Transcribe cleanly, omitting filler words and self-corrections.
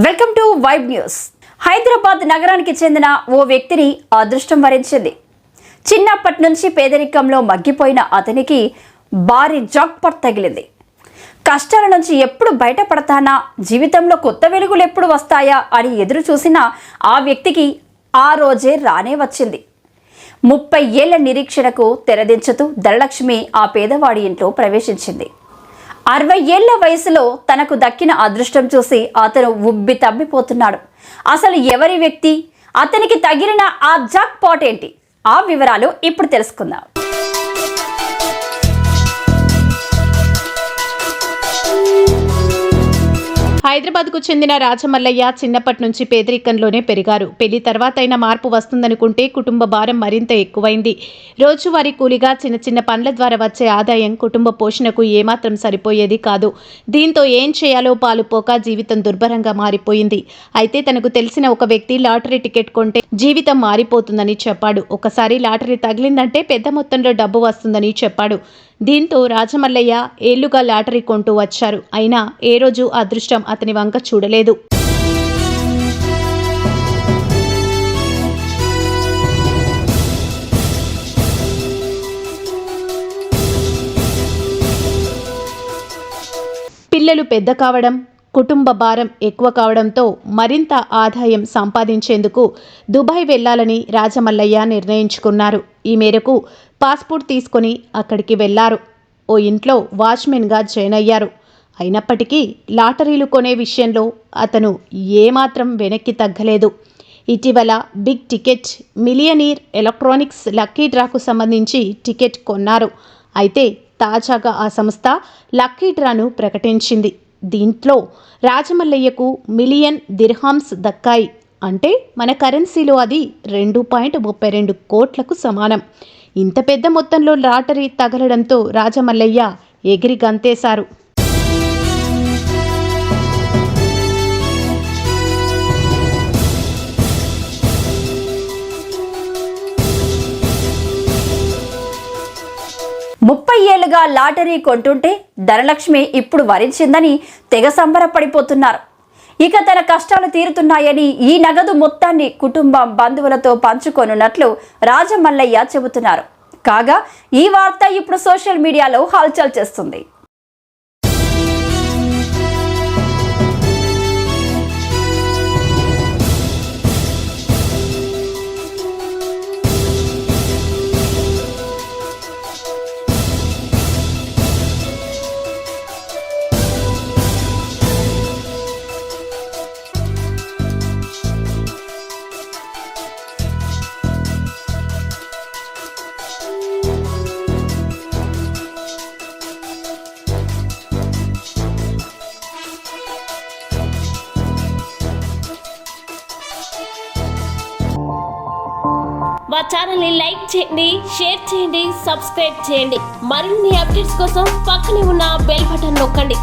Welcome to vibe news. Hyderabad నగరానికి చెందిన ఓ వ్యక్తిని అదృష్టం వరించింది. చిన్నప్పటి నుంచి పేదరికంలో మగ్గిపోయిన అతనికి భారీ జాక్పాట్ తగిలింది. కష్టాల నుంచి ఎప్పుడు బయటపడతానా, జీవితంలో కొత్త వెలుగులు ఎప్పుడు వస్తాయా అని ఎదురు చూసిన ఆ వ్యక్తికి ఆ రోజే రానే వచ్చింది. 30 ఏళ్ల నిరీక్షణకు తెరదించుతూ ధనలక్ష్మి ఆ పేదవాడి ఇంట్లో ప్రవేశించింది. 60 ఏళ్ల వయసులో తనకు దక్కిన అదృష్టం చూసి అతను ఉబ్బి తబ్బిపోతున్నాడు. అసలు ఎవరి వ్యక్తి, అతనికి తగిలిన ఆ జాక్ పాట్ ఏంటి, ఆ వివరాలు ఇప్పుడు తెలుసుకుందాం. హైదరాబాద్కు చెందిన రాజమల్లయ్య చిన్నప్పటి నుంచి పేదరికంలోనే పెరిగారు. పెళ్లి తర్వాత అయినా మార్పు వస్తుందనుకుంటే కుటుంబ భారం మరింత ఎక్కువైంది. రోజువారీ కూలిగా చిన్న చిన్న పనుల ద్వారా వచ్చే ఆదాయం కుటుంబ పోషణకు ఏమాత్రం సరిపోయేది కాదు. దీంతో ఏం చేయాలో పాలుపోక జీవితం దుర్భరంగా మారిపోయింది. అయితే తనకు తెలిసిన ఒక వ్యక్తి లాటరీ టికెట్ కొంటే జీవితం మారిపోతుందని చెప్పాడు. ఒకసారి లాటరీ తగిలిందంటే పెద్ద మొత్తంలో డబ్బు వస్తుందని చెప్పాడు. దీంతో రాజమల్లయ్య ఏళ్లుగా లాటరీ కొంటూ వచ్చారు. అయినా ఏ రోజు అదృష్టం అతని వంక చూడలేదు. పిల్లలు పెద్ద కావడం, కుటుంబ భారం ఎక్కువ కావడంతో మరింత ఆదాయం సంపాదించేందుకు దుబాయ్ వెళ్లాలని రాజమల్లయ్య నిర్ణయించుకున్నారు. ఈ మేరకు పాస్పోర్ట్ తీసుకొని అక్కడికి వెళ్లారు. ఓ ఇంట్లో వాచ్మెన్గా జాయిన్ అయ్యారు. అయినప్పటికీ లాటరీలు కొనే విషయంలో అతను ఏమాత్రం వెనక్కి తగ్గలేదు. ఇటీవల big ticket millionaire electronics lucky డ్రాకు సంబంధించి టికెట్ కొన్నారు. అయితే తాజాగా ఆ సంస్థ లక్కీ డ్రాను ప్రకటించింది. దీంట్లో రాజమల్లయ్యకు మిలియన్ దిర్హామ్స్ దక్కాయి. అంటే మన కరెన్సీలో అది 2.32 కోట్లకు సమానం. ఇంత పెద్ద మొత్తంలో లాటరీ తగలడంతో రాజమల్లయ్య ఎగిరి గంతేశారు. ముప్పై ఏళ్లుగా లాటరీ కొంటుంటే ధనలక్ష్మి ఇప్పుడు వరించిందని తెగ సంబరపడిపోతున్నారు. ఇక తన కష్టాలు తీరుతున్నాయని ఈ నగదు మొత్తాన్ని కుటుంబం బంధువులతో పంచుకొనున్నట్లు రాజమల్లయ్య చెబుతున్నారు. కాగా ఈ వార్త ఇప్పుడు సోషల్ మీడియాలో హల్చల్ చేస్తుంది. మా ఛానల్ని లైక్ చేయండి, షేర్ చేయండి, సబ్స్క్రైబ్ చేయండి. మరిన్ని అప్డేట్స్ కోసం పక్కనే ఉన్న బెల్ బటన్ నొక్కండి.